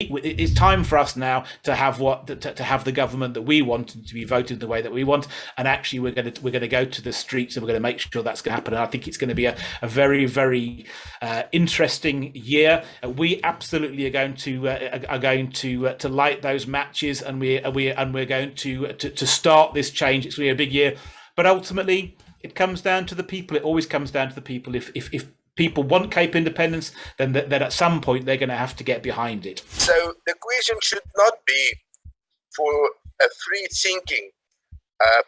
it's time for us now to have to have the government that we want and to be voted the way that we want. And actually, we're going to go to the streets and we're going to make sure that's going to happen. And I think it's going to be a very, very interesting year. We absolutely are going to light those matches, and we're going to start this change. It's going to be a big year, but ultimately, it comes down to the people. It always comes down to the people. If people want Cape independence, then at some point they're going to have to get behind it. So the question should not be for a free-thinking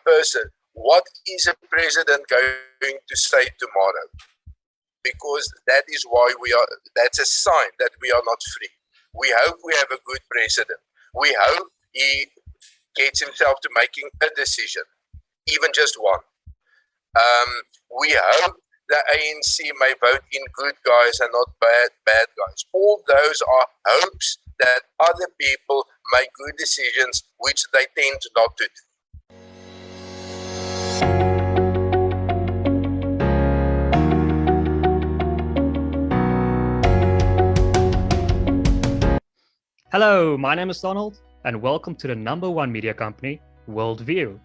person, what is a president going to say tomorrow? Because that is why that's a sign that we are not free. We hope we have a good president. We hope he gets himself to making a decision, even just one. We hope the ANC may vote in good guys and not bad guys. All those are hopes that other people make good decisions, which they tend not to do. Hello, my name is Donald, and welcome to the #1 media company, WorldView.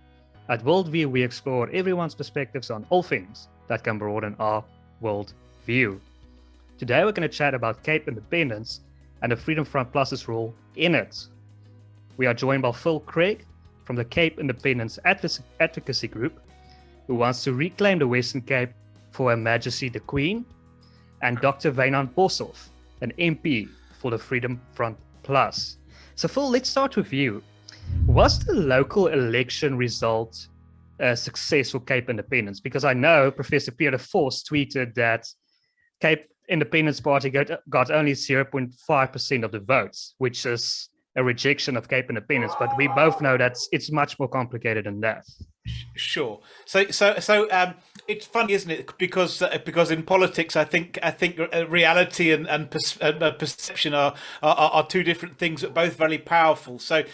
At WorldView, we explore everyone's perspectives on all things that can broaden our worldview. Today, we're going to chat about Cape independence and the Freedom Front Plus's role in it. We are joined by Phil Craig from the Cape Independence Advocacy Group, who wants to reclaim the Western Cape for Her Majesty the Queen, and Dr. Wynand Boshoff, an MP for the Freedom Front Plus. So Phil, let's start with you. Was the local election result a success for Cape independence? Because I know Professor Peter Vos tweeted that Cape Independence Party got only 0.5% of the votes, which is a rejection of Cape independence. But we both know that it's much more complicated than that. Sure. So it's funny, isn't it? Because in politics, I think reality and perception are two different things, but both very powerful. So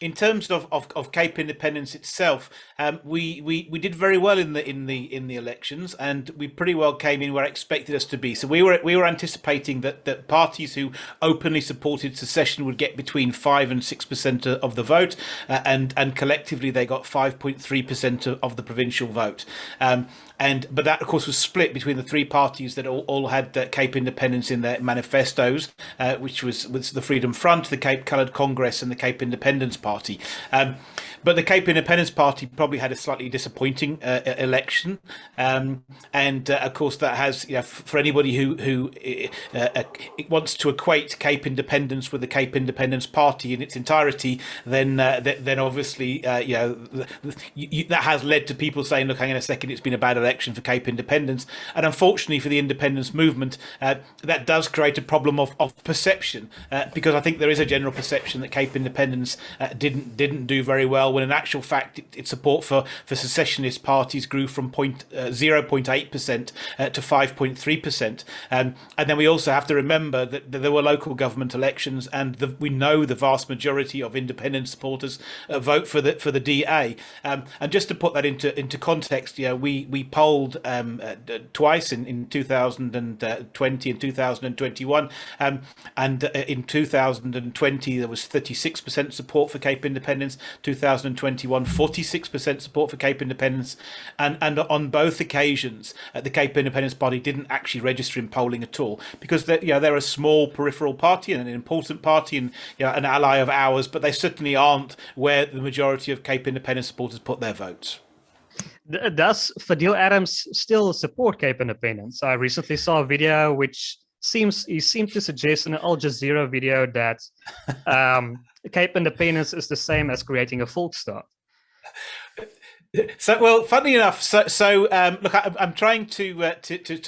in terms of Cape independence itself, we did very well in the elections, and we pretty well came in where I expected us to be. So we were anticipating that parties who openly supported secession would get between 5 and 6% of the vote, and collectively they got 5.3% of the provincial vote. But that, of course, was split between the three parties that all had Cape independence in their manifestos, which was the Freedom Front, the Cape Coloured Congress, and the Cape Independence Party. But the Cape Independence Party probably had a slightly disappointing election, and of course that has, for anybody who wants to equate Cape independence with the Cape Independence Party in its entirety, then obviously that has led to people saying, look, hang on a second, it's been a bad election for Cape independence. And unfortunately for the independence movement, that does create a problem of perception, because I think there is a general perception that Cape independence didn't do very well, when in actual fact its support for secessionist parties grew from 0.8% to 5.3%. And then we also have to remember that there were local government elections, and we know the vast majority of independent supporters vote for the DA. And just to put that into context, we polled twice in 2020 and 2021, and in 2020 there was 36% support for Cape independence. 2021, 46% support for Cape independence, and on both occasions the Cape Independence Party didn't actually register in polling at all, because they're a small peripheral party and an important party, and an ally of ours, but they certainly aren't where the majority of Cape Independence supporters put their votes. Does Fadil Adams still support Cape independence? I recently saw a video which seemed to suggest in an Al Jazeera video that Cape independence is the same as creating a Volksstaat. So, well, funny enough, look, I'm trying to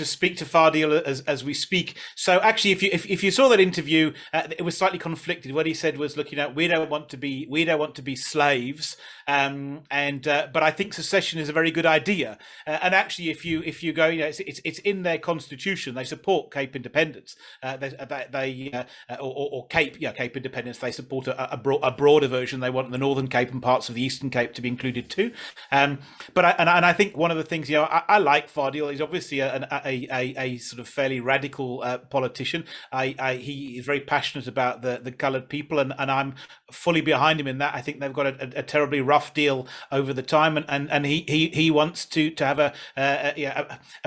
speak to Fadil as we speak. So actually, if you saw that interview, it was slightly conflicted. What he said was, look, we don't want to be slaves, but I think secession is a very good idea. And actually, if you go, it's in their constitution. They support Cape independence. Or Cape independence. They support a broader version. They want the Northern Cape and parts of the Eastern Cape to be included too. I think one of the things, I like Fardil. He's obviously a sort of fairly radical politician. He is very passionate about the coloured people, and I'm fully behind him in that. I think they've got a terribly rough deal over the time, and he wants to have a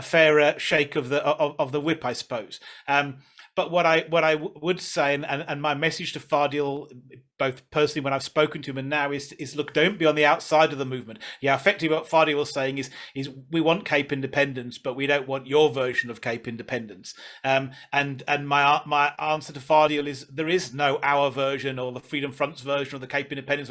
fair shake of the whip, I suppose. But what I would say, and my message to Fardil, both personally when I've spoken to him and now, is look, don't be on the outside of the movement. Yeah, effectively what Fardil was saying is we want Cape independence, but we don't want your version of Cape independence. And my answer to Fardil is there is no our version or the Freedom Front's version of the Cape independence.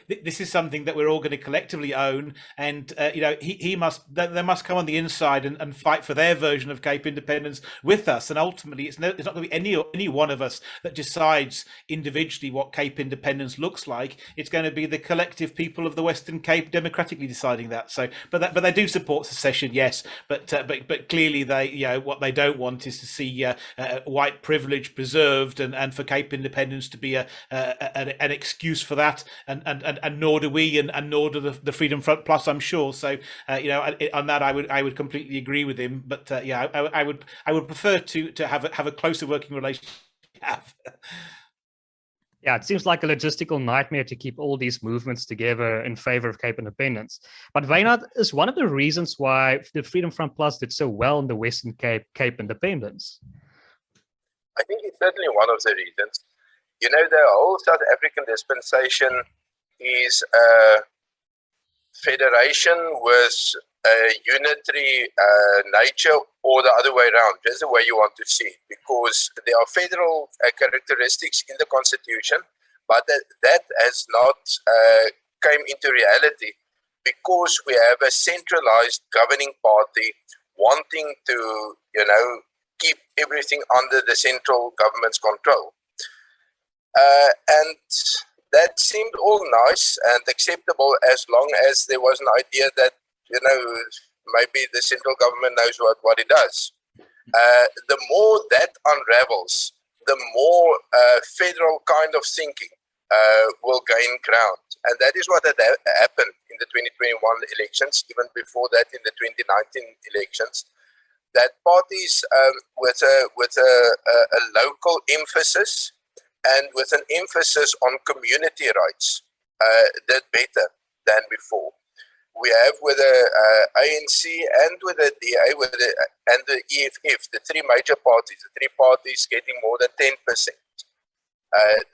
This is something that we're all going to collectively own, and they must come on the inside and fight for their version of Cape independence with us. And ultimately, it's not going to be any one of us that decides individually what Cape independence looks like. It's going to be the collective people of the Western Cape democratically deciding that. So, but they do support secession, yes. But clearly, what they don't want is to see white privilege preserved and for Cape independence to be an excuse for that. And nor do we, and nor do the Freedom Front Plus, I'm sure. So, on that, I would completely agree with him. But I would prefer to have a closer working relationship. Yeah, it seems like a logistical nightmare to keep all these movements together in favor of Cape independence. But Wynand is one of the reasons why the Freedom Front Plus did so well in the Western Cape independence. I think it's certainly one of the reasons. The whole South African dispensation is a federation with a unitary nature, or the other way around, just the way you want to see it, because there are federal characteristics in the constitution, but that has not came into reality because we have a centralized governing party wanting to, keep everything under the central government's control. And that seemed all nice and acceptable as long as there was an idea that, maybe the central government knows what it does. The more that unravels, the more federal kind of thinking will gain ground. And that is what had happened in the 2021 elections, even before that in the 2019 elections, that parties with a local emphasis and with an emphasis on community rights did better than before. We have with the ANC and with the DA and the EFF, the three major parties, the three parties getting more than 10%.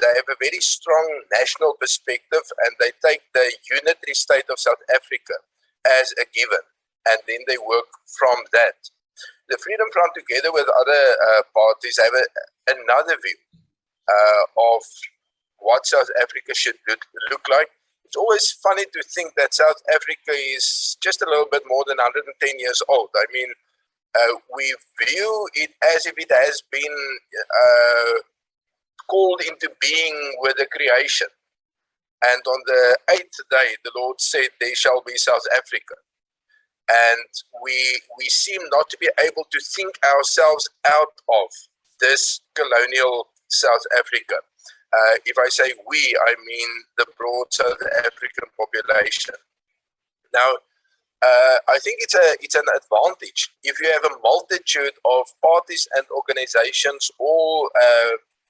They have a very strong national perspective, and they take the unitary state of South Africa as a given, and then they work from that. The Freedom Front, together with other parties, have another view of what South Africa should look like. It's always funny to think that South Africa is just a little bit more than 110 years old. I mean, we view it as if it has been called into being with the creation. And on the 8th day, the Lord said, there shall be South Africa. And we seem not to be able to think ourselves out of this colonial South Africa. If I say we, I mean the broad South African population. Now, I think it's an advantage if you have a multitude of parties and organizations all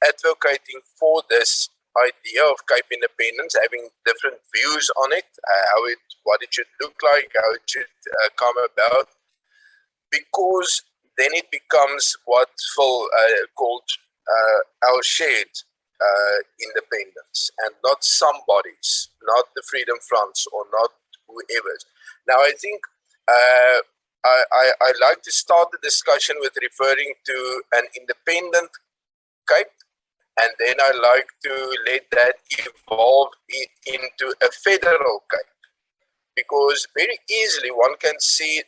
advocating for this idea of Cape independence, having different views on it, what it should look like, how it should come about, because then it becomes what Phil called our shared independence, and not somebody's, not the Freedom Fronts or not whoever's. Now, I think I like to start the discussion with referring to an independent Cape, and then I like to let that evolve into a federal Cape, because very easily one can see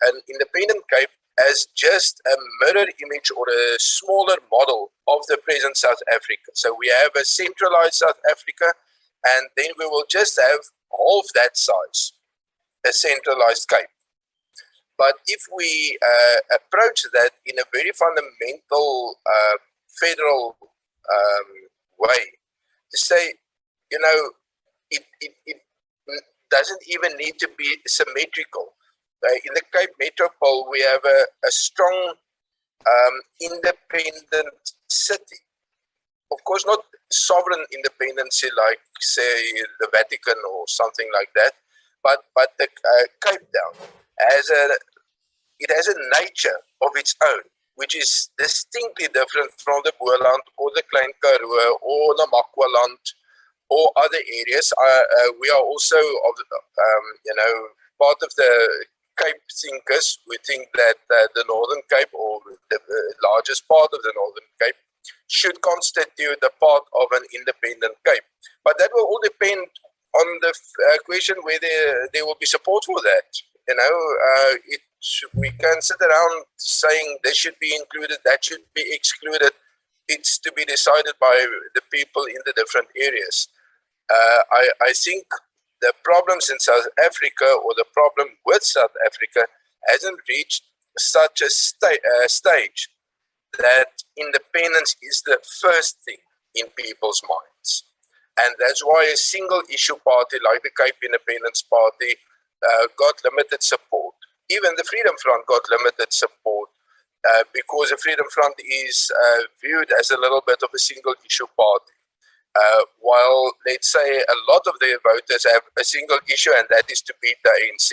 an independent Cape as just a mirror image or a smaller model of the present South Africa. So we have a centralized South Africa, and then we will just have half that size, a centralized Cape. But if we approach that in a very fundamental federal way, to say, doesn't even need to be symmetrical. In the Cape Metropole, we have a strong independent city. Of course, not sovereign independency like, say, the Vatican or something like that, but the Cape Town has a nature of its own, which is distinctly different from the Boland or the Klein Karoo or the Makwaland or other areas. We are also part of the Cape thinkers. We think that the Northern Cape, or the largest part of the Northern Cape, should constitute a part of an independent Cape. But that will all depend on the question whether there will be support for that. We can sit around saying this should be included, that should be excluded. It's to be decided by the people in the different areas. I think the problems in South Africa, or the problem with South Africa, hasn't reached such a stage that independence is the first thing in people's minds. And that's why a single issue party like the Cape Independence Party got limited support. Even the Freedom Front got limited support because the Freedom Front is viewed as a little bit of a single issue party. While, let's say, a lot of their voters have a single issue, and that is to beat the ANC.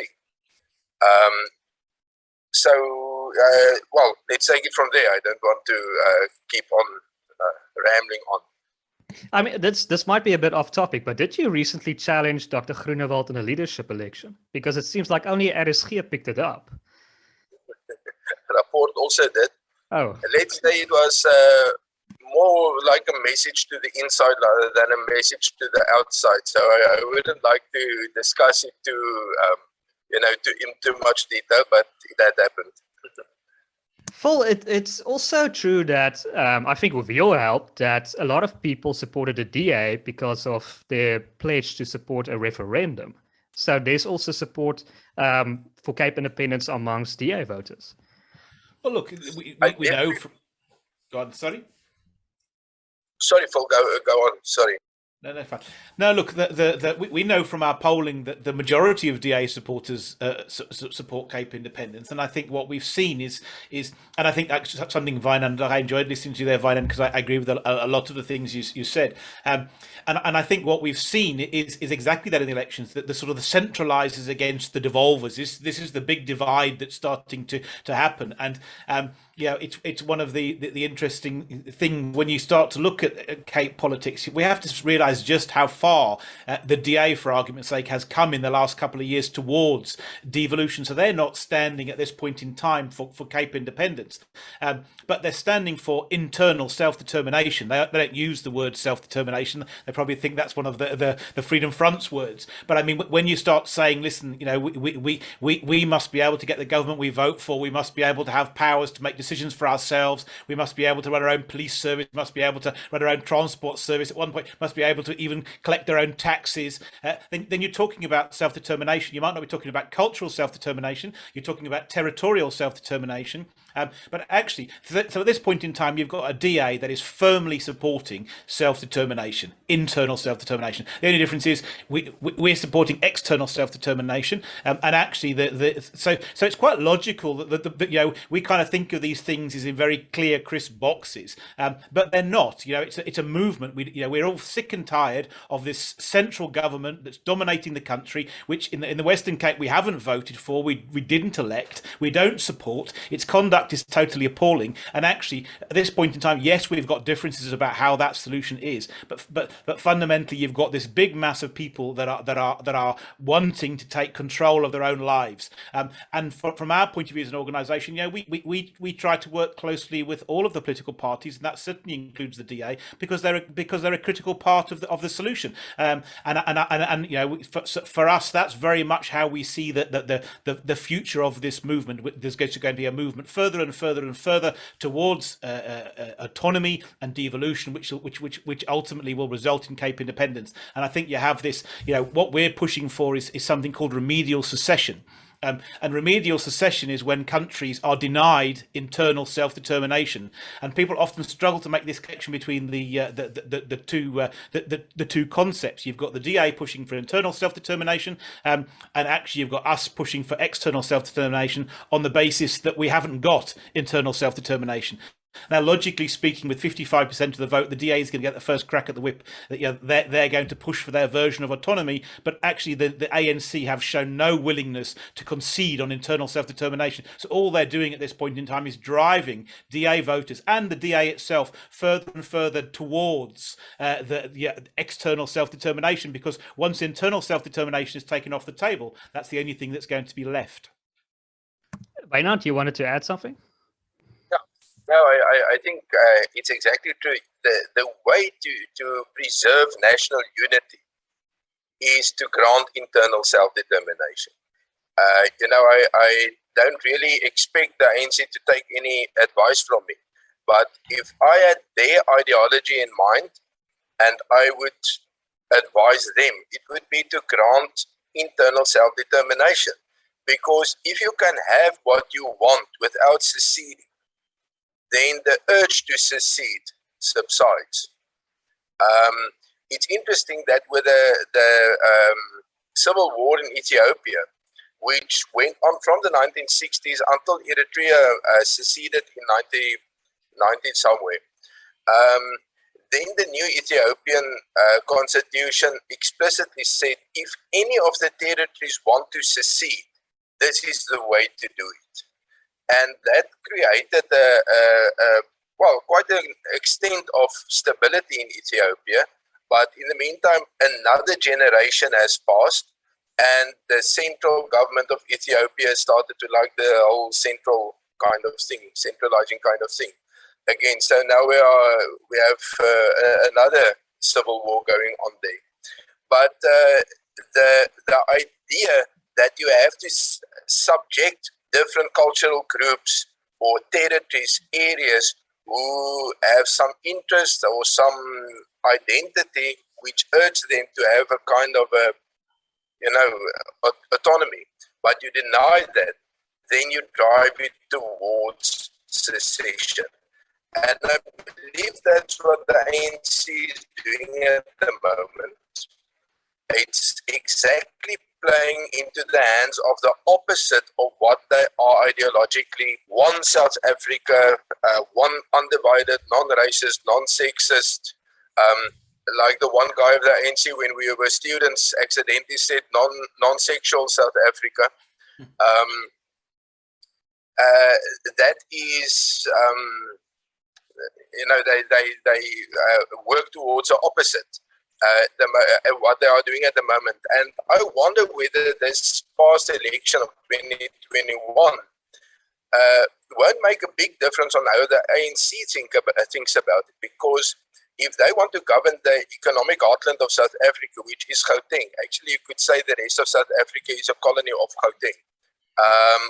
Well, let's take it from there. I don't want to keep on rambling on. I mean, this might be a bit off topic, but did you recently challenge Dr. Groenewald in a leadership election? Because it seems like only RSG picked it up. Rapport also did. Oh. Let's say it was more like a message to the inside rather than a message to the outside. So I wouldn't like to discuss it in too much detail, but that happened. Phil, it's also true that I think with your help that a lot of people supported the DA because of their pledge to support a referendum. So there's also support for Cape independence amongst DA voters. Well, look, we know from... Go on, sorry? Sorry, Phil, go on, sorry. No, fine. No, look, we know from our polling that the majority of DA supporters support Cape independence, and I think what we've seen is, and I think that's something, Wynand, I enjoyed listening to you there, Wynand, because I agree with a lot of the things you said, and I think what we've seen is exactly that in the elections, that the sort of the centralizers against the devolvers. This is the big divide that's starting to happen, and it's one of the interesting thing when you start to look at Cape politics. We have to realise just how far the DA, for argument's sake, has come in the last couple of years towards devolution. So they're not standing at this point in time for Cape independence, but they're standing for internal self-determination. They don't use the word self-determination. They probably think that's one of the Freedom Front's words. But I mean, when you start saying, listen, we must be able to get the government we vote for. We must be able to have powers to make decisions for ourselves. We must be able to run our own police service. We must be able to run our own transport service. At one point, must be able to even collect their own taxes. Then you're talking about self-determination. You might not be talking about cultural self-determination. You're talking about territorial self-determination. But actually, so at this point in time, you've got a DA that is firmly supporting self-determination, internal self-determination. The only difference is we're supporting external self-determination, and actually, so it's quite logical that we kind of think of these things as in very clear, crisp boxes, but they're not. It's a movement. We're all sick and tired of this central government that's dominating the country, which in the Western Cape we haven't voted for, we didn't elect, we don't support. Its conduct is totally appalling, and actually at this point in time, yes, we've got differences about how that solution is, but fundamentally you've got this big mass of people that are wanting to take control of their own lives, and from our point of view as an organisation, we try to work closely with all of the political parties, and that certainly includes the DA, because they're a critical part of the solution, and for us that's very much how we see the future of this movement. There's going to be a movement further and further and further towards autonomy and devolution, which ultimately will result in Cape independence. And I think you have this, what we're pushing for is something called remedial secession. And remedial secession is when countries are denied internal self-determination, and people often struggle to make this connection between the two concepts. You've got the DA pushing for internal self-determination, and actually you've got us pushing for external self-determination on the basis that we haven't got internal self-determination. Now, logically speaking, with 55% of the vote, the DA is going to get the first crack at the whip. That they're going to push for their version of autonomy, but actually the ANC have shown no willingness to concede on internal self-determination. So all they're doing at this point in time is driving DA voters and the DA itself further and further towards the external self-determination, because once internal self-determination is taken off the table, that's the only thing that's going to be left. Wynand, you wanted to add something? No, I think it's exactly true. The way to preserve national unity is to grant internal self-determination. I don't really expect the ANC to take any advice from me, but if I had their ideology in mind and I would advise them, it would be to grant internal self-determination. Because if you can have what you want without seceding, then the urge to secede subsides. It's interesting that with the civil war in Ethiopia, which went on from the 1960s until Eritrea seceded in 1990 somewhere, then the new Ethiopian constitution explicitly said if any of the territories want to secede, this is the way to do it. And that created quite an extent of stability in Ethiopia. But in the meantime, another generation has passed, and the central government of Ethiopia started to like the whole central kind of thing, centralizing kind of thing again. So now we have another civil war going on there. But the idea that you have to subject different cultural groups or territories, areas who have some interest or some identity which urge them to have a kind of autonomy, but you deny that, then you drive it towards secession. And I believe that's what the ANC is doing at the moment. It's exactly playing into the hands of the opposite of what they are ideologically. One South Africa, one undivided, non-racist, non-sexist. Like the one guy of the ANC when we were students accidentally said non-sexual South Africa. That is, they work towards the opposite. What they are doing at the moment. And I wonder whether this past election of 2021 won't make a big difference on how the ANC thinks about it, because if they want to govern the economic heartland of South Africa, which is Gauteng, actually you could say the rest of South Africa is a colony of Gauteng,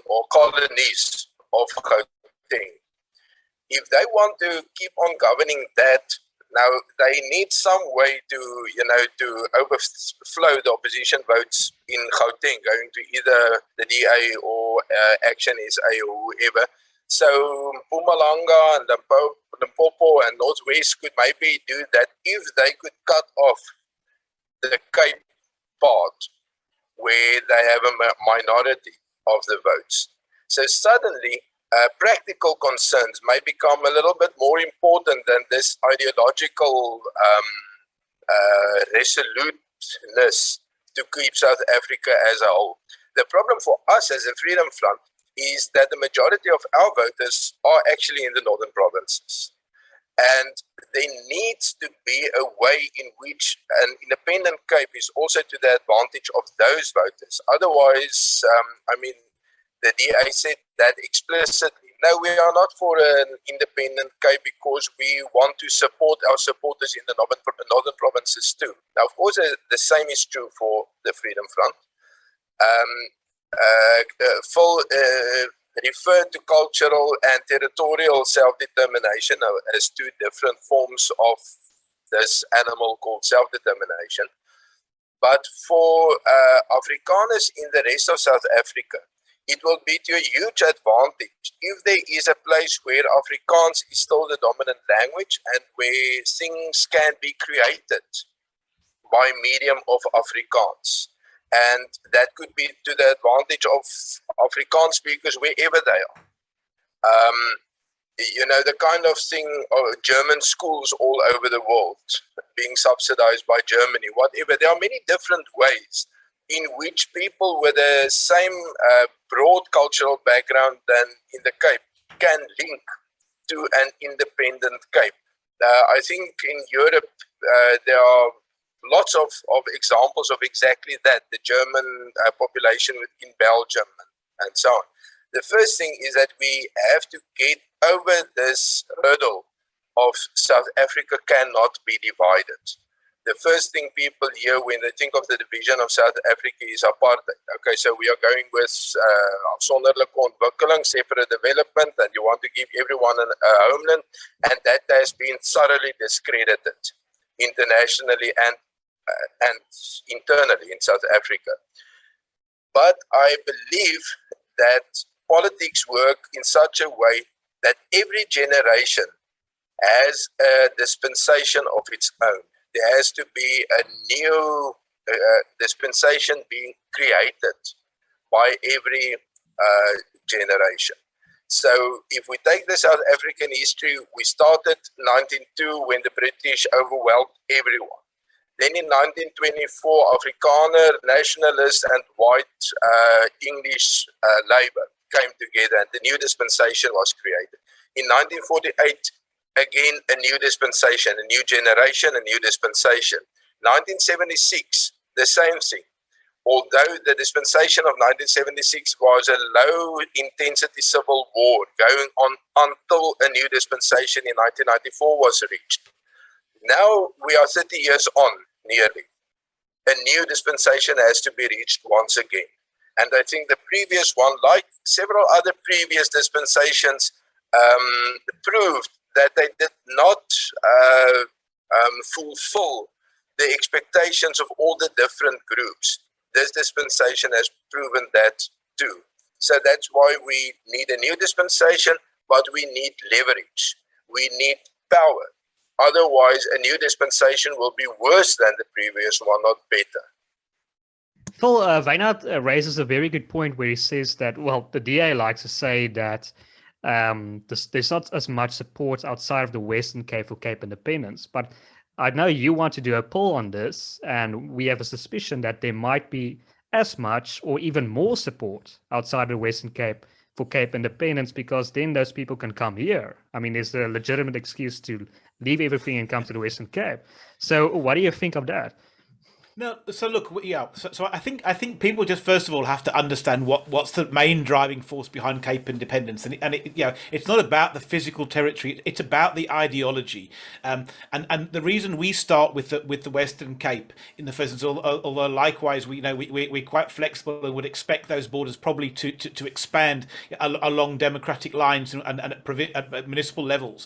or colonies of Gauteng. If they want to keep on governing that, now they need some way to overflow the opposition votes in Gauteng, going to either the DA or Action SA or whoever. So Mpumalanga and Limpopo and Northwest could maybe do that if they could cut off the Cape part where they have a minority of the votes. So suddenly practical concerns may become a little bit more important than this ideological resoluteness to keep South Africa as a whole. The problem for us as a Freedom Front is that the majority of our voters are actually in the northern provinces. And there needs to be a way in which an independent Cape is also to the advantage of those voters. Otherwise, the DA said that explicitly. No, we are not for an independent Cape because we want to support our supporters in the northern provinces too. Now, of course, the same is true for the Freedom Front. Full referred to cultural and territorial self-determination as two different forms of this animal called self-determination. But for Afrikaners in the rest of South Africa, it will be to a huge advantage if there is a place where Afrikaans is still the dominant language and where things can be created by medium of Afrikaans. And that could be to the advantage of Afrikaans speakers wherever they are. You know, the kind of thing of German schools all over the world being subsidized by Germany, whatever. There are many different ways in which people with the same broad cultural background than in the Cape can link to an independent Cape. I think in Europe there are lots of examples of exactly that, the German population within Belgium and so on. The first thing is that we have to get over this hurdle of South Africa cannot be divided. The first thing people hear when they think of the division of South Africa is apartheid. Okay, so we are going with afzonderlike ontwikkeling, separate development, and you want to give everyone a homeland, and that has been thoroughly discredited internationally and internally in South Africa. But I believe that politics work in such a way that every generation has a dispensation of its own. There has to be a new dispensation being created by every generation. So if we take the South African history, we started 1902 when the British overwhelmed everyone. Then in 1924, Afrikaner, nationalists and white English labor came together and the new dispensation was created. In 1948, again, a new dispensation, a new generation, a new dispensation. 1976, the same thing. Although the dispensation of 1976 was a low-intensity civil war going on until a new dispensation in 1994 was reached. Now we are 30 years on, nearly. A new dispensation has to be reached once again. And I think the previous one, like several other previous dispensations, proved that they did not fulfill the expectations of all the different groups. This dispensation has proven that too. So that's why we need a new dispensation, but we need leverage. We need power. Otherwise, a new dispensation will be worse than the previous one, not better. Phil, Wynand raises a very good point where he says that, well, the DA likes to say that there's not as much support outside of the Western Cape for Cape independence. But I know you want to do a poll on this, and we have a suspicion that there might be as much or even more support outside of the Western Cape for Cape independence, because then those people can come here. I mean, there's a legitimate excuse to leave everything and come to the Western Cape. So what do you think of that? No, so look, yeah. So I think people just first of all have to understand what's the main driving force behind Cape independence, and it, you know, it's not about the physical territory; it's about the ideology. And the reason we start with the Western Cape in the first instance, although likewise we're quite flexible and would expect those borders probably to expand along democratic lines and at municipal levels,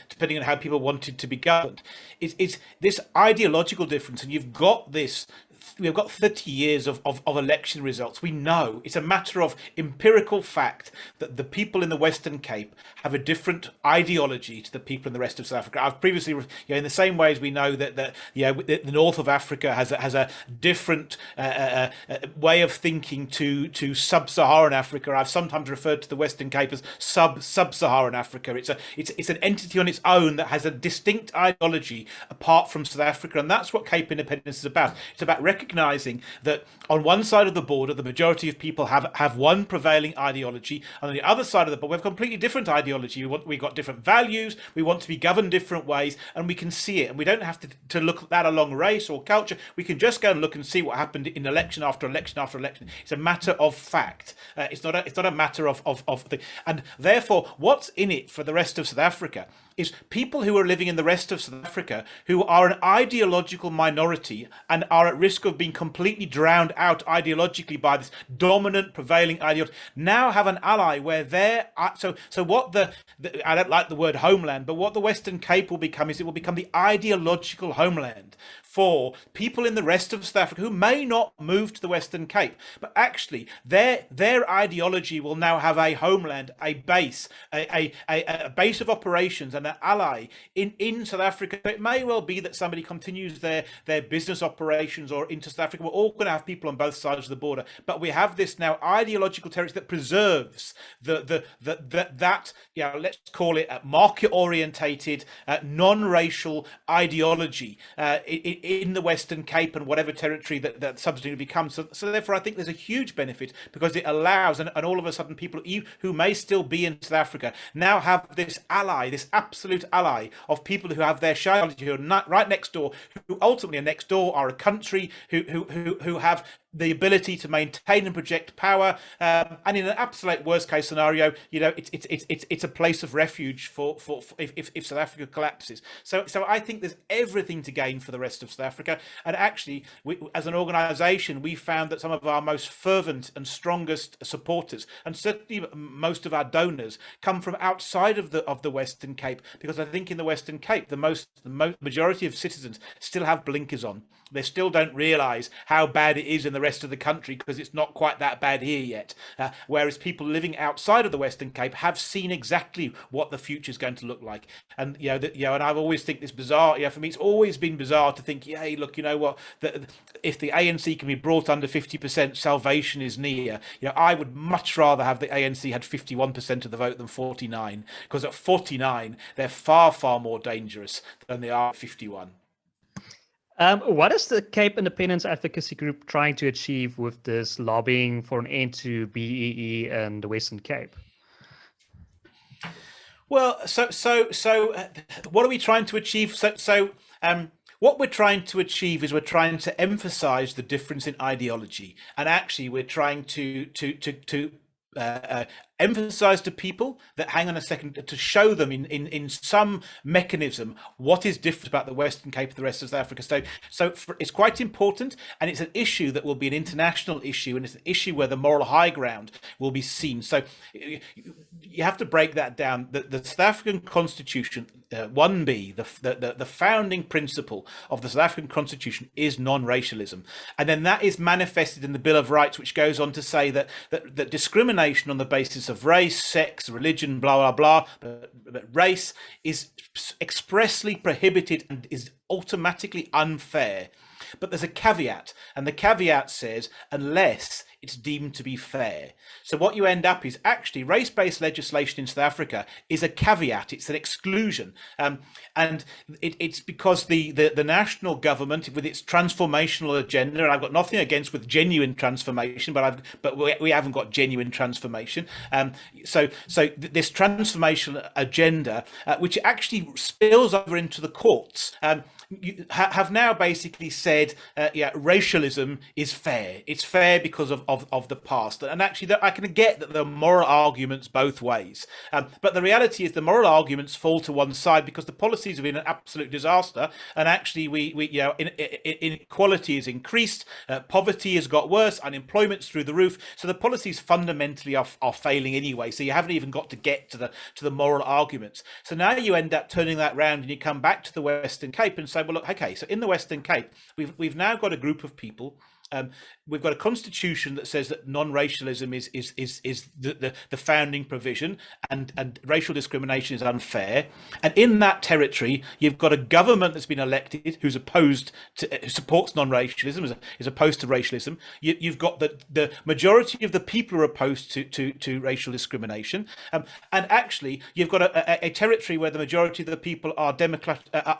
depending on how people wanted to be governed. It's this ideological difference, and you've got this. We've got 30 years of election results. We know it's a matter of empirical fact that the people in the Western Cape have a different ideology to the people in the rest of South Africa. I've previously, in the same way as we know that the north of Africa has a different way of thinking to sub-Saharan Africa. I've sometimes referred to the Western Cape as sub-Saharan Africa. It's an entity on its own that has a distinct ideology apart from South Africa, and that's what Cape independence is about. It's about recognizing that on one side of the border, the majority of people have one prevailing ideology, and on the other side of the border, we have completely different ideology. We've got different values. We want to be governed different ways, and we can see it. And we don't have to look at that along race or culture. We can just go and look and see what happened in election after election after election. It's a matter of fact. It's not a matter of thing. And therefore, what's in it for the rest of South Africa is people who are living in the rest of South Africa who are an ideological minority and are at risk of being completely drowned out ideologically by this dominant prevailing ideology, now have an ally where they're so what the I don't like the word homeland, but what the Western Cape will become is it will become the ideological homeland for people in the rest of South Africa who may not move to the Western Cape, but actually their ideology will now have a homeland, a base, a base of operations and an ally in South Africa. It may well be that somebody continues their business operations or into South Africa. We're all going to have people on both sides of the border, but we have this now ideological territory that preserves that let's call it a market orientated non-racial ideology in the Western Cape and whatever territory that subsequently becomes. So therefore I think there's a huge benefit, because it allows, and all of a sudden people who may still be in South Africa now have this ally, this absolute ally of people who have their ideology, who are not right next door, who ultimately are next door, are a country who have the ability to maintain and project power, and in an absolute worst case scenario, it's a place of refuge for if South Africa collapses. So I think there's everything to gain for the rest of South Africa. And actually, as an organisation, we found that some of our most fervent and strongest supporters, and certainly most of our donors, come from outside of the Western Cape, because I think in the Western Cape, the majority of citizens still have blinkers on. They still don't realise how bad it is in the rest of the country, because it's not quite that bad here yet. Whereas people living outside of the Western Cape have seen exactly what the future is going to look like. And and I've always think this bizarre. For me, it's always been bizarre to think, hey, look, you know what? If the ANC can be brought under 50%, salvation is near. I would much rather have the ANC had 51% of the vote than 49, because at 49 they're far, far more dangerous than they are at 51. What is the Cape Independence Advocacy Group trying to achieve with this lobbying for an end to BEE and the Western Cape? Well, what are we trying to achieve? What we're trying to achieve is we're trying to emphasise the difference in ideology, and actually we're trying to emphasize to people that, hang on a second, to show them in some mechanism what is different about the Western Cape and the rest of South Africa. So it's quite important, and it's an issue that will be an international issue, and it's an issue where the moral high ground will be seen. So you have to break that down. The South African Constitution, 1B, the founding principle of the South African Constitution is non-racialism, and then that is manifested in the Bill of Rights, which goes on to say that discrimination on the basis of race, sex, religion, blah, blah, blah, but race is expressly prohibited and is automatically unfair. But there's a caveat, and the caveat says, unless it's deemed to be fair. So what you end up is actually race-based legislation in South Africa is a caveat, it's an exclusion. And it's because the national government, with its transformational agenda, and I've got nothing against with genuine transformation, but we haven't got genuine transformation. So this transformational agenda, which actually spills over into the courts, you have now basically said, racialism is fair. It's fair because of the past. And actually, I can get that there are moral arguments both ways. But the reality is the moral arguments fall to one side because the policies have been an absolute disaster. And actually, inequality is increased, poverty has got worse, unemployment's through the roof. So the policies fundamentally are failing anyway. So you haven't even got to get to the moral arguments. So now you end up turning that round and you come back to the Western Cape and say, well, look, okay, so in the Western Cape, we've now got a group of people. We've got a constitution that says that non-racialism is the founding provision, and racial discrimination is unfair. And in that territory, you've got a government that's been elected who supports non-racialism, is opposed to racialism. You've got the majority of the people are opposed to racial discrimination, and actually you've got a territory where the majority of the people are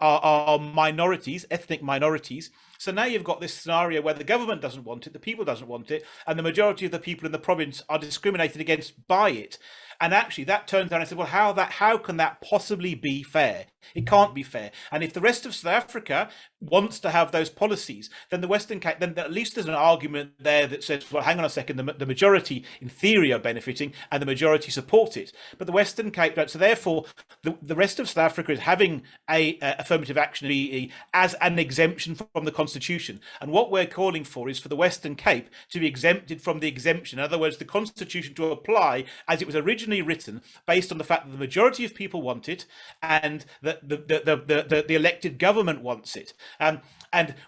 are minorities, ethnic minorities. So now you've got this scenario where the government doesn't want it, the people doesn't want it, and the majority of the people in the province are discriminated against by it. And actually that turns around and said, well, how can that possibly be fair? It can't be fair. And if the rest of South Africa wants to have those policies, then the Western Cape, then at least there's an argument there that says, well, hang on a second, the majority in theory are benefiting and the majority support it. But the Western Cape don't. So therefore, the rest of South Africa is having a affirmative action BEE as an exemption from the Constitution. And what we're calling for is for the Western Cape to be exempted from the exemption. In other words, the Constitution to apply as it was originally originally written based on the fact that the majority of people want it and that the elected government wants it. And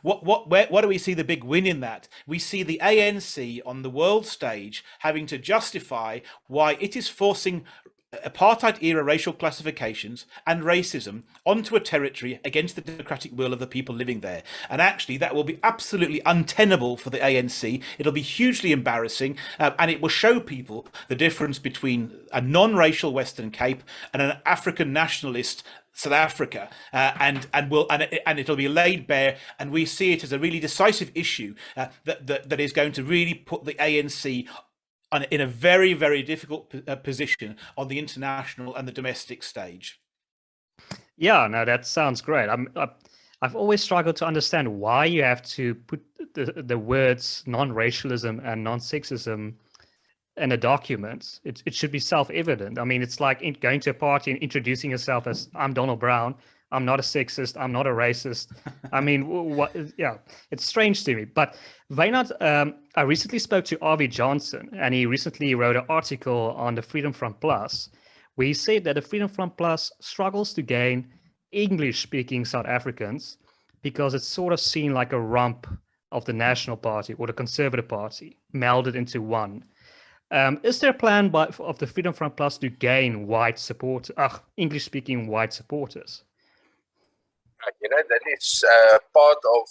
what do we see the big win in that? We see the ANC on the world stage having to justify why it is forcing apartheid era racial classifications and racism onto a territory against the democratic will of the people living there. And actually that will be absolutely untenable for the ANC. It'll be hugely embarrassing, and it will show people the difference between a non-racial Western Cape and an African nationalist South Africa, and it'll be laid bare, and we see it as a really decisive issue that is going to really put the ANC in a very, very difficult position on the international and the domestic stage. Yeah, no, that sounds great. I've always struggled to understand why you have to put the words non-racialism and non-sexism in a document. It should be self-evident. I mean, it's like going to a party and introducing yourself as, I'm Donald Brown, I'm not a sexist, I'm not a racist. I mean, what? Yeah, it's strange to me. But Wynand, I recently spoke to R.V. Johnson, and he recently wrote an article on the Freedom Front Plus, where he said that the Freedom Front Plus struggles to gain English-speaking South Africans because it's sort of seen like a rump of the National Party or the Conservative Party melded into one. Is there a plan of the Freedom Front Plus to gain white support, English-speaking white supporters? That is part of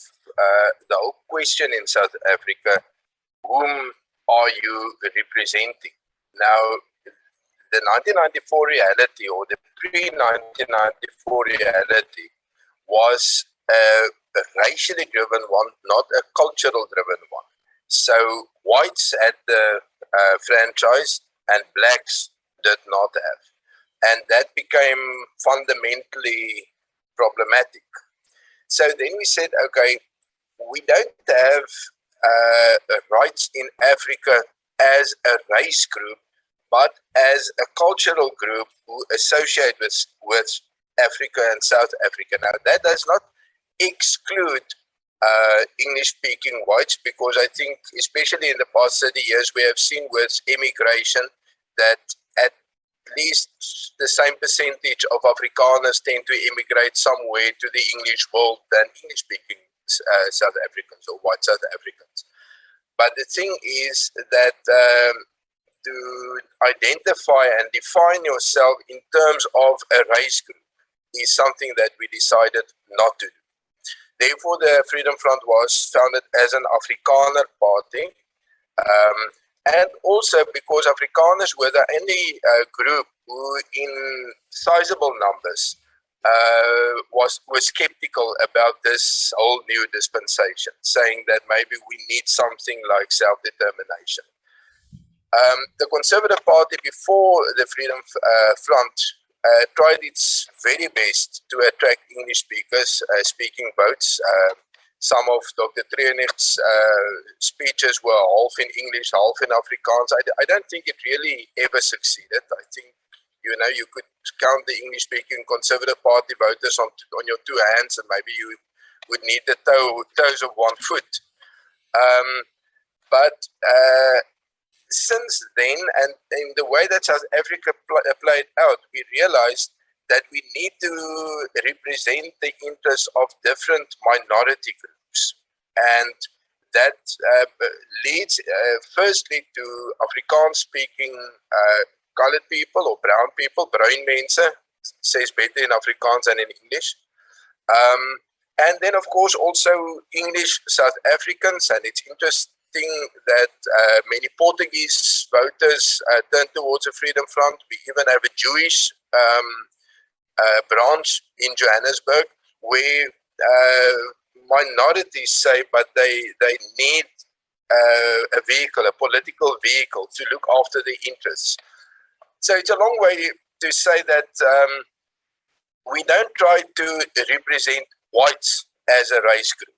the whole question in South Africa. Whom are you representing? Now, the 1994 reality or the pre-1994 reality was a racially driven one, not a cultural driven one. So whites had the franchise and blacks did not have. And that became fundamentally problematic. So then we said, okay, we don't have rights in Africa as a race group, but as a cultural group who associate with Africa and South Africa. Now, that does not exclude English-speaking whites, because I think, especially in the past 30 years, we have seen with immigration that at least the same percentage of Afrikaners tend to immigrate somewhere to the English world than English-speaking South Africans or white South Africans. But the thing is that to identify and define yourself in terms of a race group is something that we decided not to do. Therefore, the Freedom Front was founded as an Afrikaner party, and also because Afrikaners were the only group who, in sizable numbers, were skeptical about this whole new dispensation, saying that maybe we need something like self-determination. The Conservative Party, before the Freedom Front, tried its very best to attract English speakers, speaking votes. Some of Dr. Treenich's speeches were half in English, half in Afrikaans. I don't think it really ever succeeded. I think, you could count the English-speaking Conservative Party voters on your two hands, and maybe you would need the toes of one foot. But since then, and in the way that South Africa played out, we realized that we need to represent the interests of different minority groups. And that leads firstly to Afrikaans-speaking colored people or brown people, bruin mense, says better in Afrikaans than in English. And then, of course, also English South Africans, and it's interesting that many Portuguese voters turned towards the Freedom Front. We even have a Jewish branch in Johannesburg where minorities say, but they need a vehicle, a political vehicle to look after their interests. So it's a long way to say that we don't try to represent whites as a race group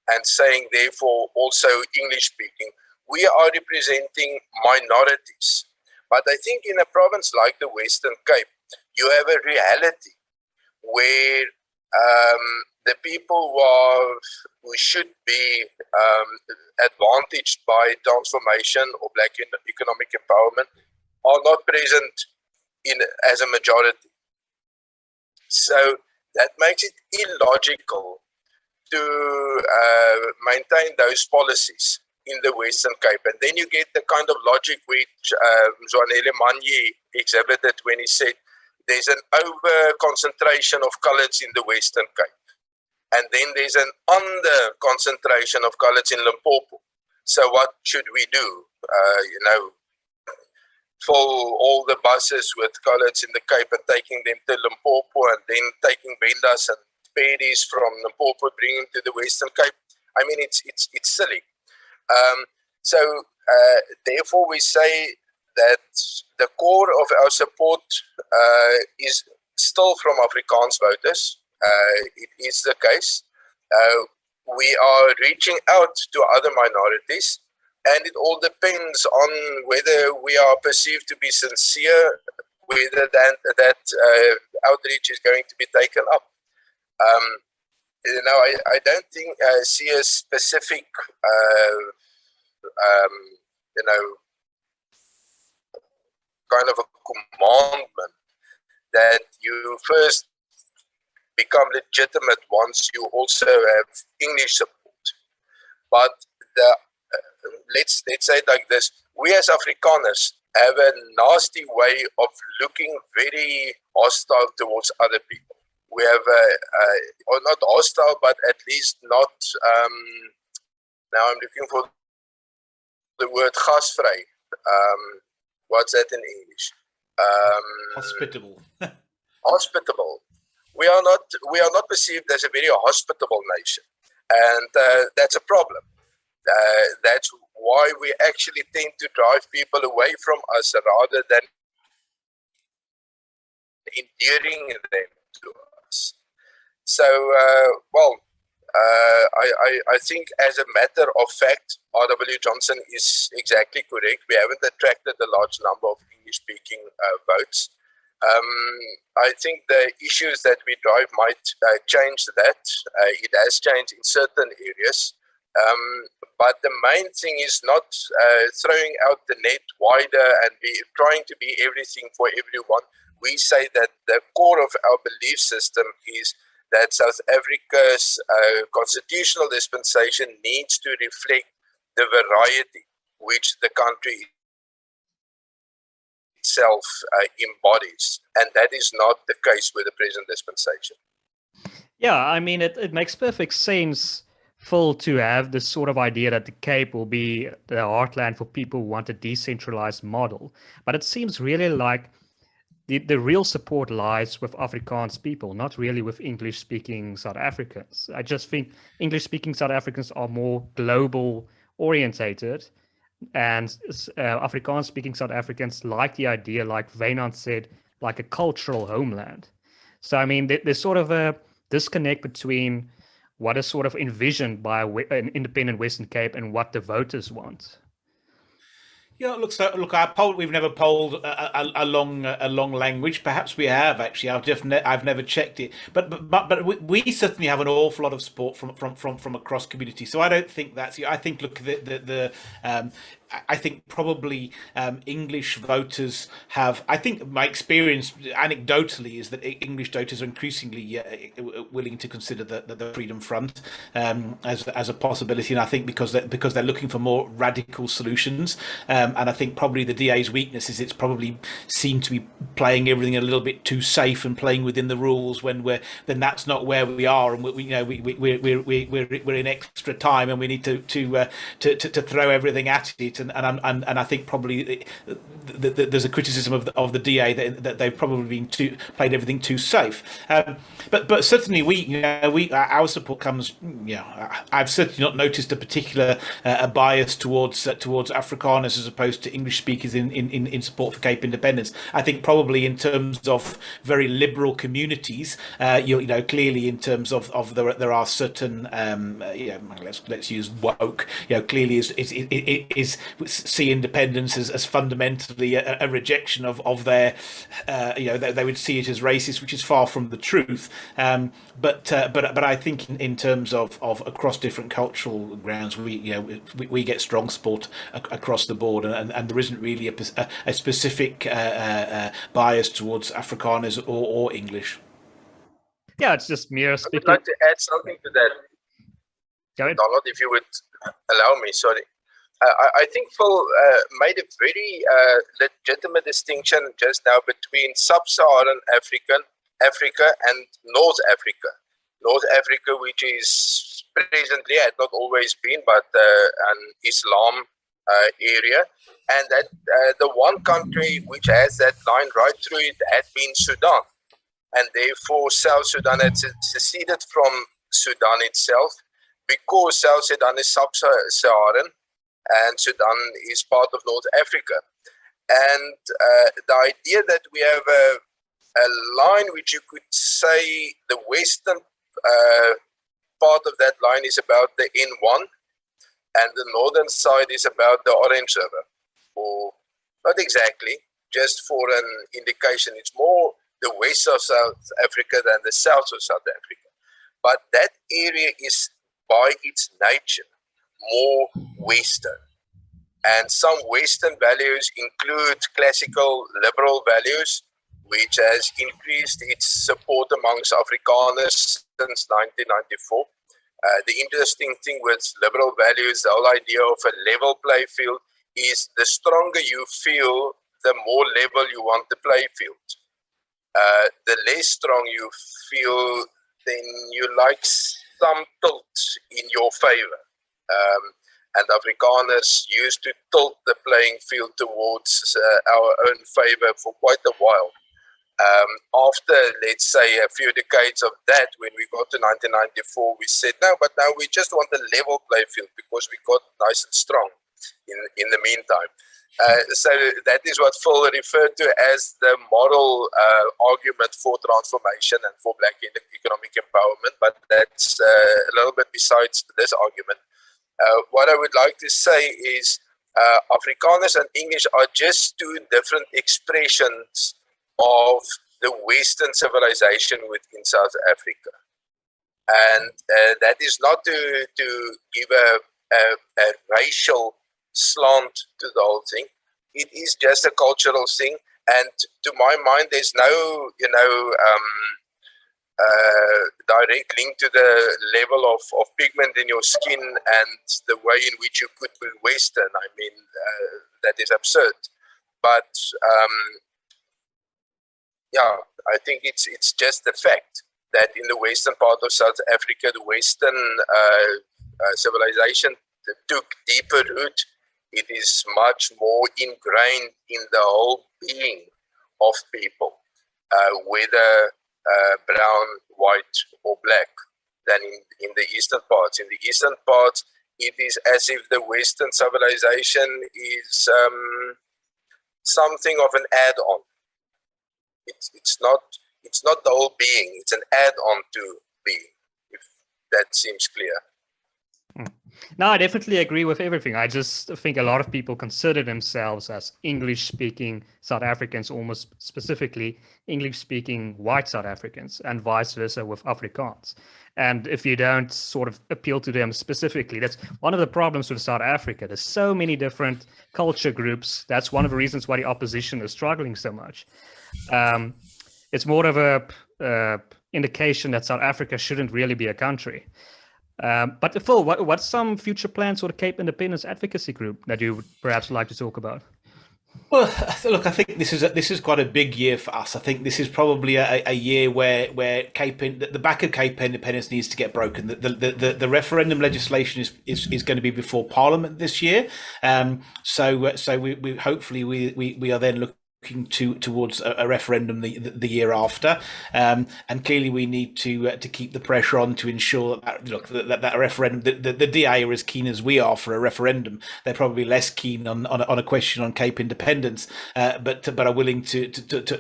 and saying, therefore, also English-speaking. We are representing minorities. But I think in a province like the Western Cape, you have a reality where the people who should be advantaged by transformation or black economic empowerment are not present in as a majority. So that makes it illogical to maintain those policies in the Western Cape. And then you get the kind of logic which Zwanele Manyi exhibited when he said there's an over-concentration of coloureds in the Western Cape. And then there's an under-concentration of coloureds in Limpopo. So what should we do? Fill all the buses with coloureds in the Cape and taking them to Limpopo, and then taking Bendas and Pedis from Limpopo, bringing them to the Western Cape. I mean, it's silly. Therefore, we say that the core of our support is still from Afrikaans voters. It is the case. We are reaching out to other minorities, and it all depends on whether we are perceived to be sincere, whether that outreach is going to be taken up. I don't think see a specific, kind of a commandment that you first become legitimate once you also have English support. But let's say it like this: we as Afrikaners have a nasty way of looking very hostile towards other people. We have or not hostile, but at least not. Now I'm looking for the word gasvrij. What's that in English? Hospitable. Hospitable. We are not perceived as a very hospitable nation, and that's a problem. That's why we actually tend to drive people away from us rather than endearing them to us. So, I think as a matter of fact, R.W. Johnson is exactly correct. We haven't attracted a large number of English-speaking votes. I think the issues that we drive might change that. It has changed in certain areas. But the main thing is not throwing out the net wider and trying to be everything for everyone. We say that the core of our belief system is that South Africa's constitutional dispensation needs to reflect the variety which the country itself embodies. And that is not the case with the present dispensation. Yeah, I mean, it makes perfect sense, Phil, to have this sort of idea that the Cape will be the heartland for people who want a decentralized model. But it seems really like the real support lies with Afrikaans people, not really with English-speaking South Africans. I just think English-speaking South Africans are more global orientated, and Afrikaans-speaking South Africans like the idea, like Wynand said, like a cultural homeland. So, I mean, there's sort of a disconnect between what is sort of envisioned by an independent Western Cape and what the voters want. Yeah, look. Our poll. We've never polled a long language. Perhaps we have actually. I've never checked it. But we certainly have an awful lot of support from across communities. So I don't think that's. I think I think probably English voters have. I think my experience, anecdotally, is that English voters are increasingly willing to consider the Freedom Front as a possibility, and I think because they're looking for more radical solutions. And I think probably the DA's weakness is it's probably seen to be playing everything a little bit too safe and playing within the rules when then that's not where we are, and we're in extra time and we need to throw everything at it. And I think probably there's a criticism of the DA that they've probably played everything too safe. But certainly our support comes. I've certainly not noticed a particular bias towards Afrikaners as opposed to English speakers in support for Cape independence. I think probably in terms of very liberal communities, clearly in terms of there are certain let's use woke. Clearly is see independence as fundamentally a rejection of their they would see it as racist, which is far from the truth. But I think in terms of across different cultural grounds, we get strong support across the board. and there isn't really a specific bias towards Afrikaners or English. Yeah, it's just mere I would like to add something to that, Donald, if you would allow me. Sorry. I think Phil made a very legitimate distinction just now between sub-Saharan Africa and North Africa. North Africa, which is presently, had not always been, but an Islam area. And that the one country which has that line right through it had been Sudan. And therefore, South Sudan had seceded from Sudan itself because South Sudan is sub-Saharan and Sudan is part of North Africa. And the idea that we have a line which you could say the western part of that line is about the N1 and the northern side is about the Orange River. Or not exactly, just for an indication. It's more the west of South Africa than the south of South Africa. But that area is by its nature more Western. And some Western values include classical liberal values, which has increased its support amongst Afrikaners since 1994. The interesting thing with liberal values, the whole idea of a level play field, is the stronger you feel, the more level you want the play field. The less strong you feel, then you like some tilt in your favor. And Afrikaners used to tilt the playing field towards our own favor for quite a while. After, let's say, a few decades of that, when we got to 1994, we said, no, but now we just want a level play field because we got nice and strong in the meantime. So that is what Phil referred to as the moral argument for transformation and for black economic empowerment, but that's a little bit besides this argument. What I would like to say is Afrikaners and English are just two different expressions of the Western civilization within South Africa. And that is not to give a racial slant to the whole thing. It is just a cultural thing. And to my mind, there's no, direct link to the level of pigment in your skin and the way in which you could be Western. I mean, that is absurd. But yeah, I think it's just the fact that in the western part of South Africa, the Western civilization took deeper root. It is much more ingrained in the whole being of people, whether brown, white, or black, than in the eastern parts. In the eastern parts, it is as if the Western civilization is something of an add-on. It's not the whole being. It's an add-on to being, if that seems clear. No, I definitely agree with everything. I just think a lot of people consider themselves as English-speaking South Africans, almost specifically English-speaking white South Africans, and vice versa with Afrikaans. And if you don't sort of appeal to them specifically, that's one of the problems with South Africa. There's so many different culture groups. That's one of the reasons why the opposition is struggling so much. It's more of a indication that South Africa shouldn't really be a country. But Phil, what's some future plans for the Cape Independence Advocacy Group that you would perhaps like to talk about? Well, look, I think this is quite a big year for us. I think this is probably a year where the back of Cape Independence needs to get broken. The referendum legislation is going to be before Parliament this year. So we hopefully we are then looking towards a referendum the year after, and clearly we need to keep the pressure on to ensure that referendum. The DA are as keen as we are for a referendum. They're probably less keen on a question on Cape independence, but are willing to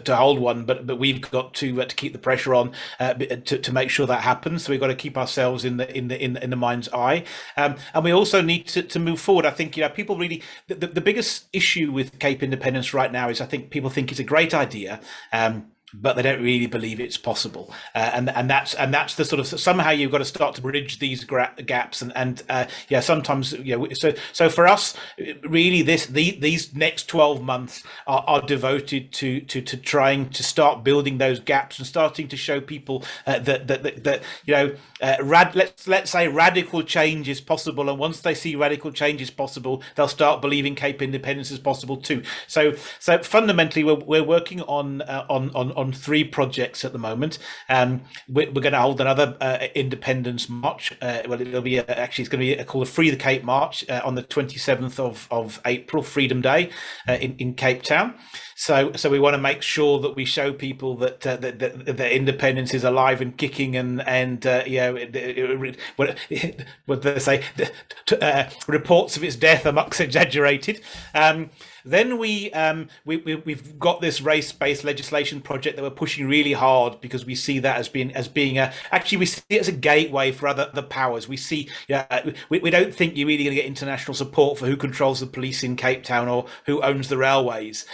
hold one. But we've got to keep the pressure on to make sure that happens. So we've got to keep ourselves in the mind's eye, and we also need to move forward. I think people really the biggest issue with Cape independence right now is I think people think it's a great idea. but they don't really believe it's possible, and that's the sort of, somehow you've got to start to bridge these gaps, and yeah, sometimes, you know, so for us, really, these next 12 months are devoted to trying to start building those gaps and starting to show people that you know, let's say radical change is possible, and once they see radical change is possible, they'll start believing Cape independence is possible too. So fundamentally, we're working on 3 projects at the moment. We're going to hold another Independence March. Well, it'll be actually, it's going to be called a Free the Cape March on the 27th of April, Freedom Day, in Cape Town. So we want to make sure that we show people that that independence is alive and kicking, and you know, what they say, reports of its death are much exaggerated. Then we've got this race-based legislation project that we're pushing really hard, because we see that as being actually, we see it as a gateway for other powers. We see, we don't think you're really going to get international support for who controls the police in Cape Town or who owns the railways,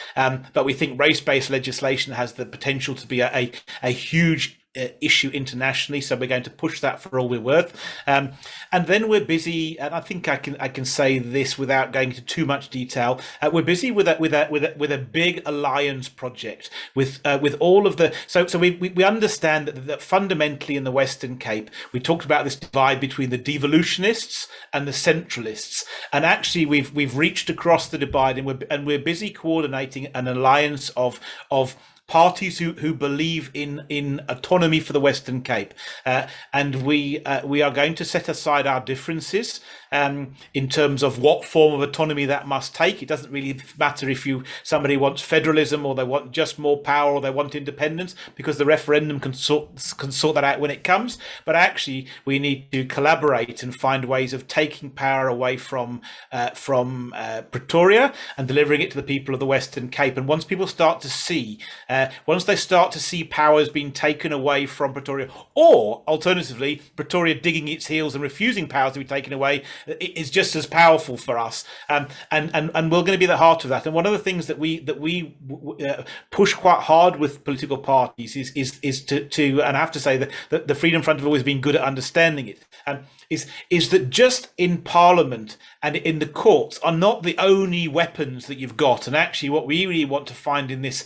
but we think race-based legislation has the potential to be a huge issue internationally, so we're going to push that for all we're worth. And then we're busy, and I think I can say this without going into too much detail. We're busy with a big alliance project with all of the. So we understand that fundamentally in the Western Cape, we talked about this divide between the devolutionists and the centralists, and actually we've reached across the divide, and we're busy coordinating an alliance of parties who believe in autonomy for the Western Cape, and we are going to set aside our differences in terms of what form of autonomy that must take. It doesn't really matter if somebody wants federalism, or they want just more power, or they want independence, because the referendum can sort that out when it comes. But actually, we need to collaborate and find ways of taking power away from Pretoria and delivering it to the people of the Western Cape. And once people start to see, once they start to see powers being taken away from Pretoria, or alternatively, Pretoria digging its heels and refusing powers to be taken away, is just as powerful for us. And we're going to be the heart of that. And one of the things that we push quite hard with political parties is to and I have to say that the Freedom Front have always been good at understanding it. Is that just in Parliament and in the courts are not the only weapons that you've got. And actually, what we really want to find in this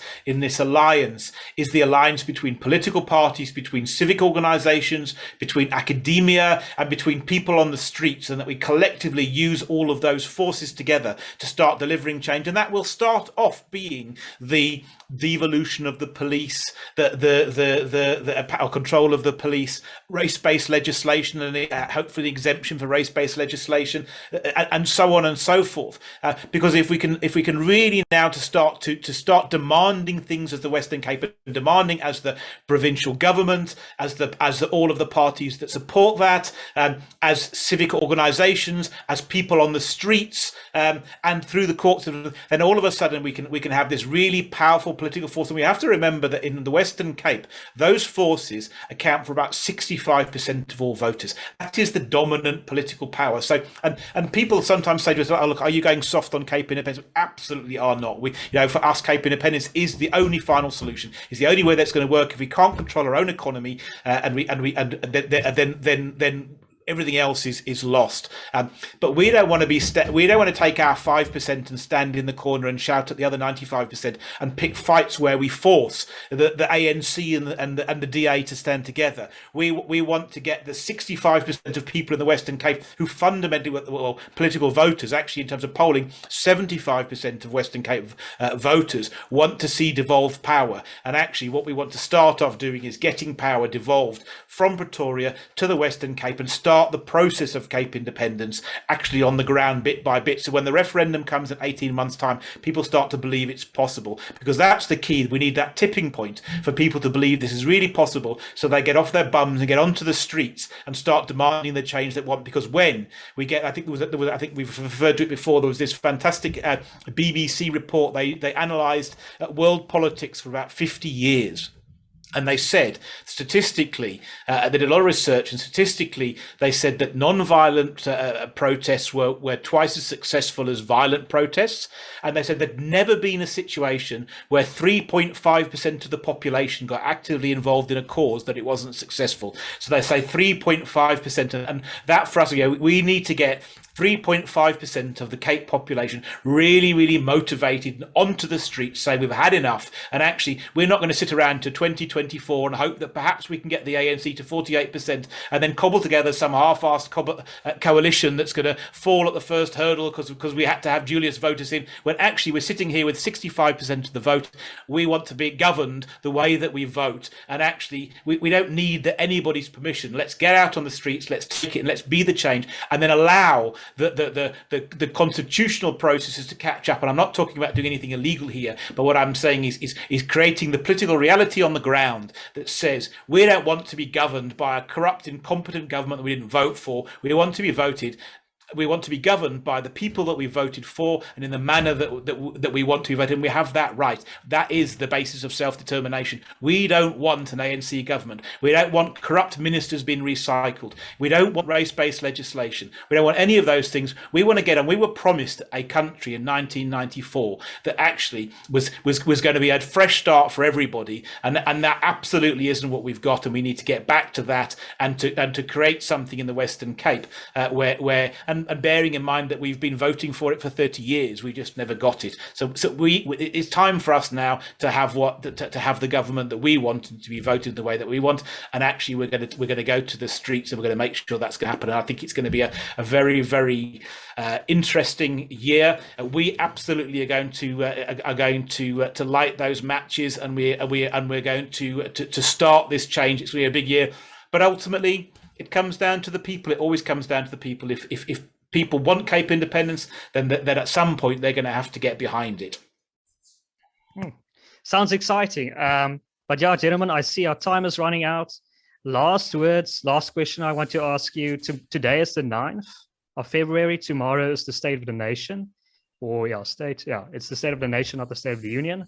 alliance is the alliance between political parties, between civic organisations, between academia, and between people on the streets, and that we collectively use all of those forces together to start delivering change. And that will start off being the devolution of the police, the control of the police, race-based legislation, and hopefully exemption for race-based legislation, and so on and so forth. Because if we can really now to start demanding things as the Western Cape, and demanding as the provincial government, as all of the parties that support that, as civic organisations, as people on the streets, and through the courts, then all of a sudden we can have this really powerful political force. And we have to remember that in the Western Cape, those forces account for about 65% of all voters. That is the dominant political power. So, and people sometimes say to us, "Oh, look, are you going soft on Cape independence?" Absolutely are not. For us, Cape independence is the only final solution. It's the only way that's going to work. If we can't control our own economy, then everything else is lost. But we don't want to we don't want to take our 5% and stand in the corner and shout at the other 95% and pick fights where we force the ANC and the DA to stand together. We want to get the 65% of people in the Western Cape who fundamentally, well, political voters, actually in terms of polling, 75% of Western Cape voters want to see devolved power. And actually what we want to start off doing is getting power devolved from Pretoria to the Western Cape, and start the process of Cape independence actually on the ground bit by bit. So when the referendum comes in 18 months' time, people start to believe it's possible, because that's the key. We need that tipping point for people to believe this is really possible, so they get off their bums and get onto the streets and start demanding the change they want. Because when we get, I think we've referred to it before, there was this fantastic BBC report. They analysed world politics for about 50 years. And they said, statistically, they did a lot of research, and statistically, they said that non-violent protests were twice as successful as violent protests. And they said there'd never been a situation where 3.5% of the population got actively involved in a cause that it wasn't successful. So they say 3.5%. And that for us, we need to get 3.5% of the Cape population really, really motivated onto the streets, saying we've had enough. And actually, we're not going to sit around to 2024 and hope that perhaps we can get the ANC to 48% and then cobble together some half-assed coalition that's going to fall at the first hurdle because we had to have Julius vote us in, when actually we're sitting here with 65% of the vote. We want to be governed the way that we vote. And actually, we don't need anybody's permission. Let's get out on the streets, let's take it, and let's be the change, and then allow the constitutional processes to catch up. And I'm not talking about doing anything illegal here, but what I'm saying is creating the political reality on the ground that says we don't want to be governed by a corrupt, incompetent government that we didn't vote for. We want to be governed by the people that we voted for and in the manner that we want to be voted, and we have that right. That is the basis of self-determination. We don't want an ANC government. We don't want corrupt ministers being recycled. We don't want race-based legislation. We don't want any of those things. We want to get on. We were promised a country in 1994 that actually was going to be a fresh start for everybody, and that absolutely isn't what we've got, and we need to get back to that and to create something in the Western Cape where and bearing in mind that we've been voting for it for 30 years, we just never got it. So it's time for us now to have to have the government that we want and to be voted the way that we want. And actually, we're going to go to the streets and we're going to make sure that's going to happen. And I think it's going to be a very, very interesting year. We absolutely are going to light those matches, and we're going to start this change. It's going to be a big year, but ultimately, it comes down to the people. It always comes down to the people. If people want Cape independence, then at some point they're going to have to get behind it. Sounds exciting. But yeah, gentlemen, I see our time is running out. Last words, last question I want to ask you. Today is the 9th of February. Tomorrow is the State of the Nation. It's the State of the Nation, not the State of the Union.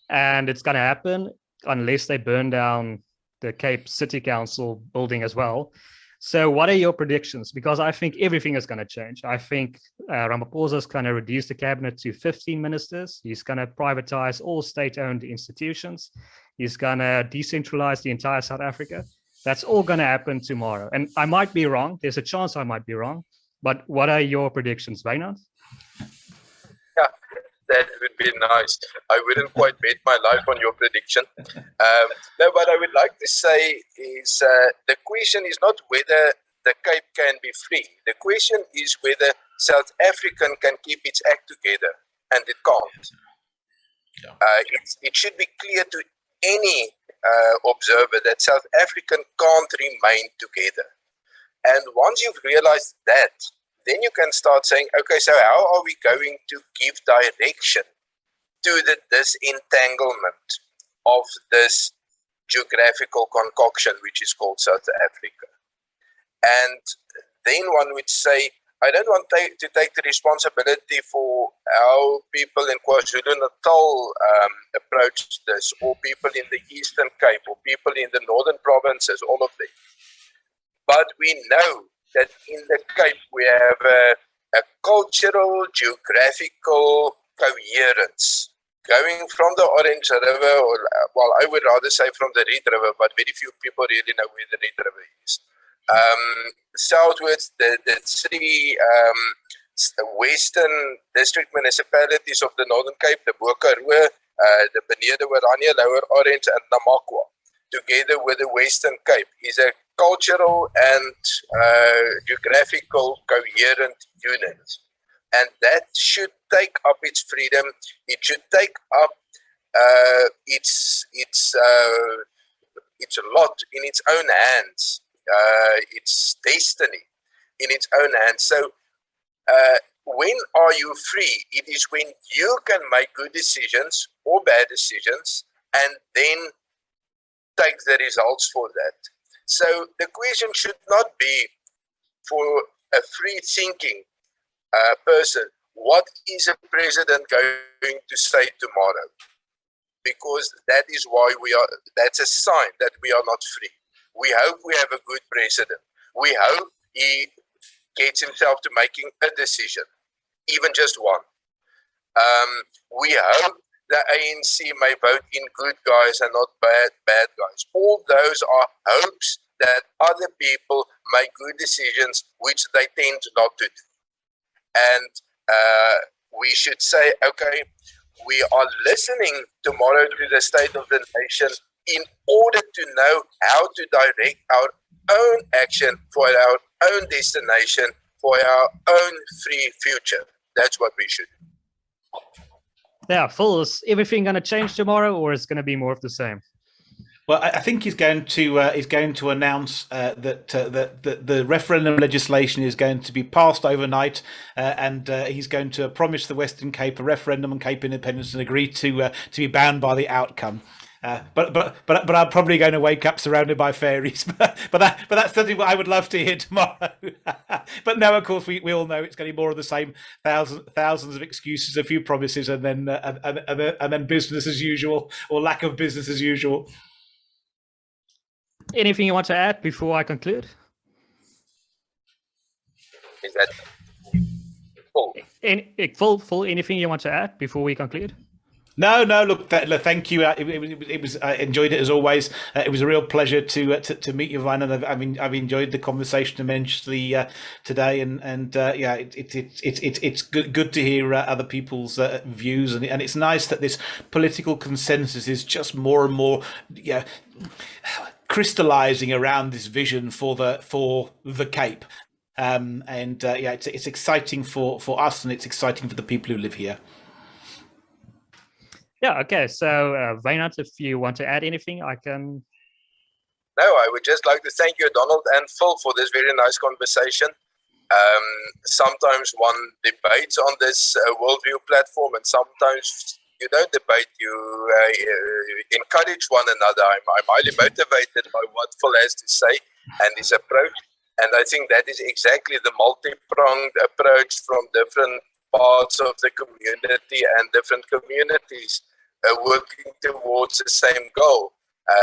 And it's going to happen unless they burn down the Cape City Council building as well. So what are your predictions? Because I think everything is going to change. I think Ramaphosa is going to reduce the cabinet to 15 ministers. He's going to privatize all state-owned institutions. He's going to decentralize the entire South Africa. That's all going to happen tomorrow. And I might be wrong. There's a chance I might be wrong. But what are your predictions, Wynand? Yeah, that would be nice. I wouldn't quite bet my life on your prediction. No, what I would like to say is the question is not whether the Cape can be free. The question is whether South African can keep its act together, and it can't. Yeah. It should be clear to any observer that South African can't remain together. And once you've realized that, then you can start saying, okay, so how are we going to give direction to the disentanglement of this geographical concoction, which is called South Africa? And then one would say, I don't want to take the responsibility for how people in KwaZulu-Natal approached this, or people in the Eastern Cape, or people in the Northern Provinces, all of them. But we know that in the Cape we have a cultural, geographical coherence going from the Orange River, or well, I would rather say from the Red River, but very few people really know where the Red River is. Southwards, the three western district municipalities of the Northern Cape, the Bokaroo, the Benede Oranje, Lower Orange, and Namakwa, together with the Western Cape, is a cultural and geographical coherent unit. And that should take up its freedom. It should take up its lot in its own hands, its destiny in its own hands. So when are you free? It is when you can make good decisions or bad decisions and then take the results for that. So the question should not be for a free-thinking person, what is a president going to say tomorrow? because that is why that's a sign that we are not free. We hope we have a good president. We hope he gets himself to making a decision, even just one. We hope the ANC may vote in good guys and not bad guys. All those are hopes that other people make good decisions, which they tend not to do. And we should say, okay, we are listening tomorrow to the State of the Nation in order to know how to direct our own action for our own destination, for our own free future. That's what we should do. Yeah, Phil, is everything going to change tomorrow, or is it going to be more of the same? Well, I think he's going to announce that the referendum legislation is going to be passed overnight, and he's going to promise the Western Cape a referendum on Cape independence and agree to be bound by the outcome. But I'm probably going to wake up surrounded by fairies. but that's something what I would love to hear tomorrow. But no, of course, we all know it's going to be more of the same. Thousands of excuses, a few promises, and then business as usual, or lack of business as usual. Anything you want to add before I conclude? Is that Full? Full, anything you want to add before we conclude? No. Look, thank you. It was. I enjoyed it as always. It was a real pleasure to meet you, Wynand. I've enjoyed the conversation immensely today, and yeah, it's good to hear other people's views, and it's nice that this political consensus is just more and more, crystallizing around this vision for the Cape. And yeah, it's exciting for us, and it's exciting for the people who live here. Yeah, okay. So, Wynand, if you want to add anything, I can. No, I would just like to thank you, Donald and Phil, for this very nice conversation. Sometimes one debates on this WorldView platform, and sometimes you don't debate, you encourage one another. I'm highly motivated by what Phil has to say and his approach. And I think that is exactly the multi-pronged approach from different parts of the community and different communities working towards the same goal.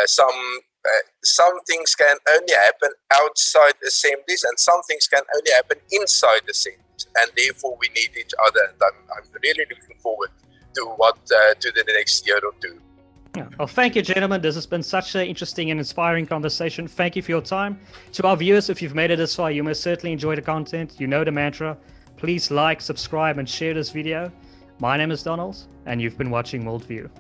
Some things can only happen outside assemblies, and some things can only happen inside assemblies, and therefore we need each other. And I'm really looking forward to the next year or two. Yeah. Well, thank you, gentlemen. This has been such an interesting and inspiring conversation. Thank you for your time. To our viewers, if you've made it this far, you must certainly enjoy the content. You know the mantra. Please like, subscribe, and share this video. My name is Donald, and you've been watching WorldView.